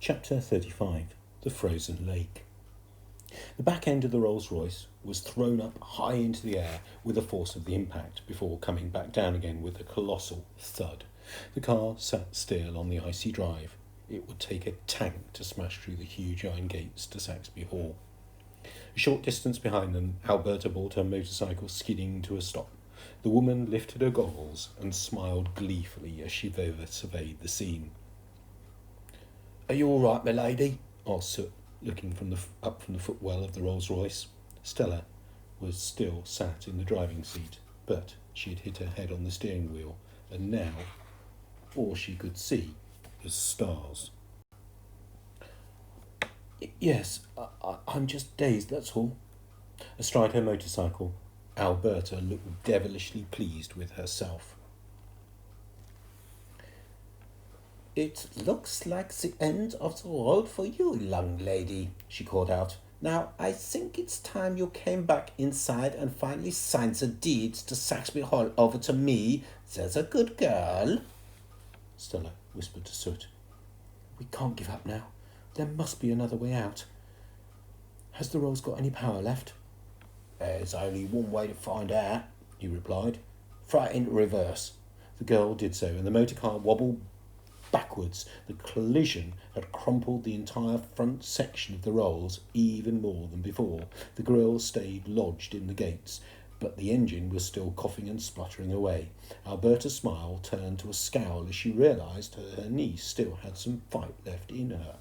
Chapter 35. The Frozen Lake. The back end of the Rolls-Royce was thrown up high into the air with the force of the impact before coming back down again with a colossal thud. The car sat still on the icy drive. It would take a tank to smash through the huge iron gates to Saxby Hall. A short distance behind them, Alberta brought her motorcycle skidding to a stop. The woman lifted her goggles and smiled gleefully as she surveyed the scene. "Are you all right, my lady?" asked Soot, looking up from the footwell of the Rolls-Royce. Stella was still sat in the driving seat, but she had hit her head on the steering wheel, and now all she could see was stars. "Yes, I'm just dazed, that's all." Astride her motorcycle, Alberta looked devilishly pleased with herself. "It looks like the end of the road for you, young lady," she called out. "Now, I think it's time you came back inside and finally signed the deeds to Saxby Hall over to me. There's a good girl." Stella whispered to Soot. "We can't give up now. There must be another way out. Has the Rolls got any power left?" "There's only one way to find out," he replied. "Throw it into reverse." The girl did so, and the motor car wobbled backwards. The collision had crumpled the entire front section of the Rolls even more than before. The grille stayed lodged in the gates, but the engine was still coughing and spluttering away. Alberta's smile turned to a scowl as she realised her niece still had some fight left in her.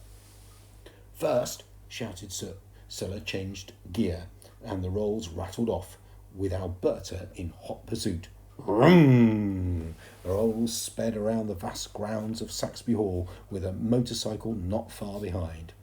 "First," shouted Sir. Stella changed gear, and the Rolls rattled off, with Alberta in hot pursuit. Vroom! The Rolls sped around the vast grounds of Saxby Hall, with a motorcycle not far behind.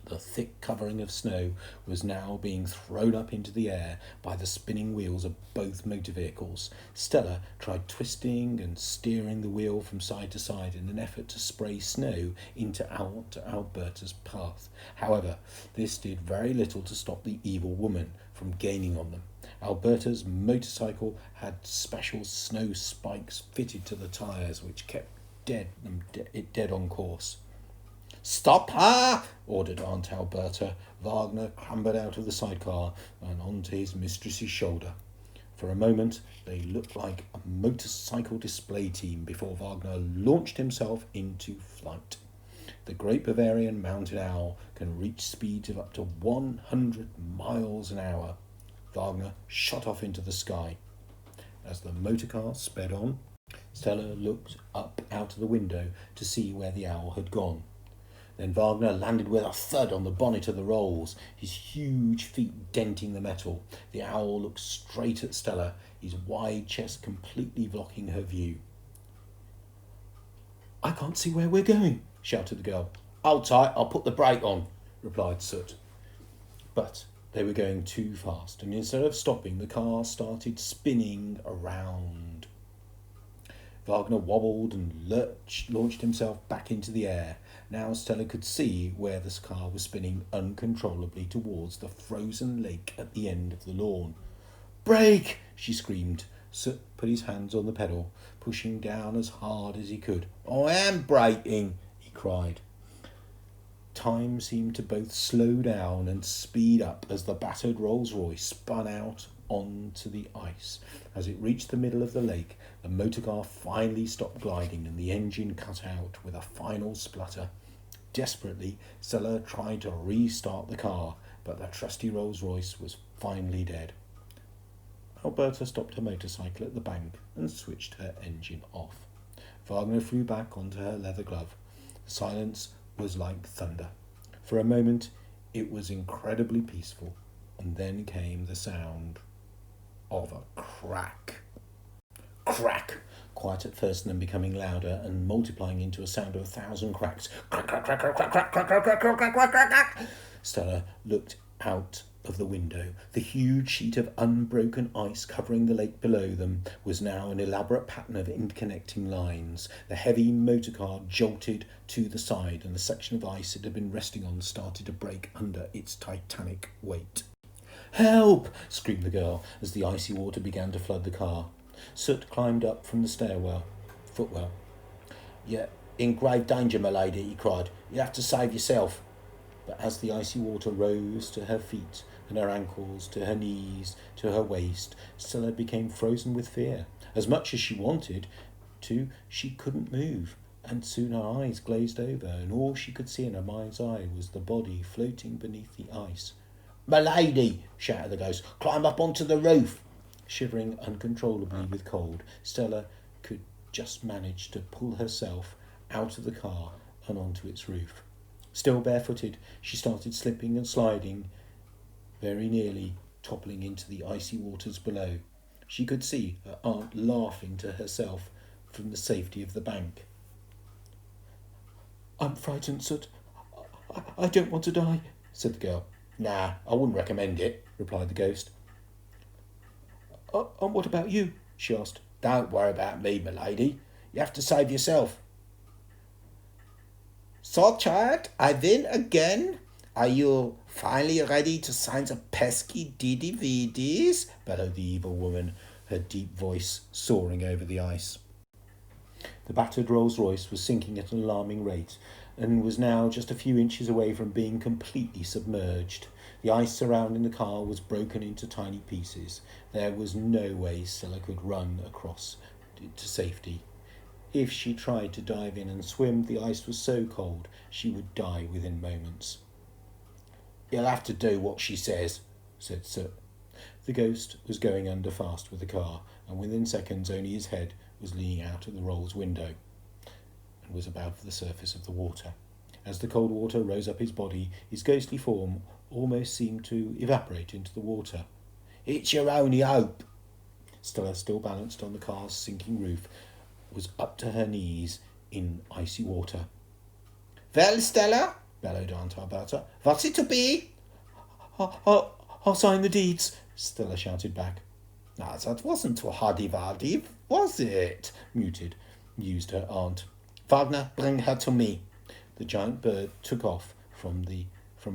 The thick covering of snow was now being thrown up into the air by the spinning wheels of both motor vehicles. Stella tried twisting and steering the wheel from side to side in an effort to spray snow into Alberta's path. However, this did very little to stop the evil woman from gaining on them. Alberta's motorcycle had special snow spikes fitted to the tyres, which kept it dead on course. "Stop her!" ordered Aunt Alberta. Wagner clambered out of the sidecar and onto his mistress's shoulder. For a moment, they looked like a motorcycle display team before Wagner launched himself into flight. The Great Bavarian Mountain Owl can reach speeds of up to 100 miles an hour. Wagner shot off into the sky. As the motorcar sped on, Stella looked up out of the window to see where the owl had gone. Then Wagner landed with a thud on the bonnet of the Rolls, his huge feet denting the metal. The owl looked straight at Stella, his wide chest completely blocking her view. "I can't see where we're going," shouted the girl. "Hold tight, I'll put the brake on," replied Soot. But they were going too fast, and instead of stopping, the car started spinning around. Wagner wobbled and launched himself back into the air. Now Stella could see where this car was spinning uncontrollably towards the frozen lake at the end of the lawn. "Brake!" she screamed. Soot put his hands on the pedal, pushing down as hard as he could. "I am braking!" he cried. Time seemed to both slow down and speed up as the battered Rolls-Royce spun out onto the ice. As it reached the middle of the lake, the motorcar finally stopped gliding and the engine cut out with a final splutter. Desperately, Stella tried to restart the car, but the trusty Rolls-Royce was finally dead. Alberta stopped her motorcycle at the bank and switched her engine off. Wagner flew back onto her leather glove. The silence was like thunder. For a moment, it was incredibly peaceful, and then came the sound of a crack. Crack! Quiet at first and then becoming louder and multiplying into a sound of 1,000 cracks. Crack, crack, crack, crack, crack, crack, crack, crack, crack, crack, crack, crack, crack. Stella looked out of the window. The huge sheet of unbroken ice covering the lake below them was now an elaborate pattern of interconnecting lines. The heavy motorcar jolted to the side, and the section of ice it had been resting on started to break under its titanic weight. "Help!" screamed the girl as the icy water began to flood the car. Soot climbed up from the footwell. "Yeah, In grave danger, my lady, he cried. You have to save yourself. But as the icy water rose to her feet and her ankles, to her knees, to her waist, Stella became frozen with fear. As much as she wanted to, she couldn't move, and soon her eyes glazed over, and all she could see in her mind's eye was the body floating beneath the ice. "My lady!" shouted the ghost. "Climb up onto the roof!" Shivering uncontrollably with cold, Stella could just manage to pull herself out of the car and onto its roof. Still barefooted, she started slipping and sliding, very nearly toppling into the icy waters below. She could see her aunt laughing to herself from the safety of the bank. "I'm frightened, Soot. I don't want to die," said the girl. "Nah, I wouldn't recommend it," replied the ghost. And what about you?" she asked. "Don't worry about me, my lady. You have to save yourself." "So, child, I win again. Are you finally ready to sign the pesky DVDs?" bellowed the evil woman, her deep voice soaring over the ice. The battered Rolls-Royce was sinking at an alarming rate and was now just a few inches away from being completely submerged. The ice surrounding the car was broken into tiny pieces. There was no way Stella could run across to safety. If she tried to dive in and swim, the ice was so cold she would die within moments. "You'll have to do what she says," said Soot. The ghost was going under fast with the car, and within seconds only his head was leaning out of the Rolls window and was above the surface of the water. As the cold water rose up his body, his ghostly form almost seemed to evaporate into the water. "It's your only hope." Stella, still balanced on the car's sinking roof, was up to her knees in icy water. "Well, Stella," bellowed Aunt Alberta, "what's it to be?" I'll sign the deeds," Stella shouted back. "Now, that wasn't too hardy-wardy, was it?" mused her aunt. "Wagner, bring her to me." The giant bird took off from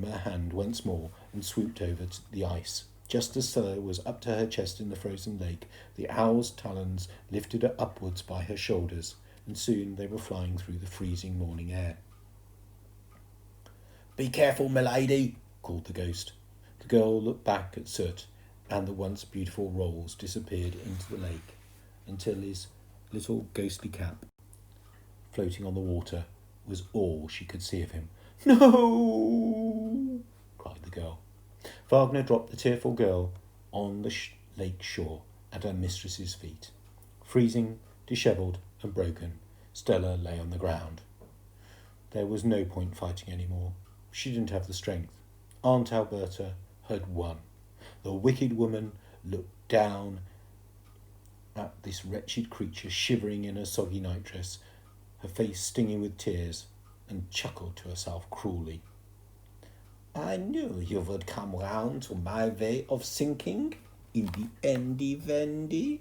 her hand once more and swooped over to the ice. Just as Stella was up to her chest in the frozen lake, the owl's talons lifted her upwards by her shoulders, and soon they were flying through the freezing morning air. "Be careful, milady," called the ghost. The girl looked back at Soot, and the once beautiful Rolls disappeared into the lake until his little ghostly cap, floating on the water, was all she could see of him. "No!" cried the girl. Wagner dropped the tearful girl on the lake shore at her mistress's feet. Freezing, dishevelled and broken, Stella lay on the ground. There was no point fighting any more. She didn't have the strength. Aunt Alberta had won. The wicked woman looked down at this wretched creature shivering in her soggy nightdress, her face stinging with tears, and chuckled to herself cruelly. "I knew you would come round to my way of thinking in the endy-wendy."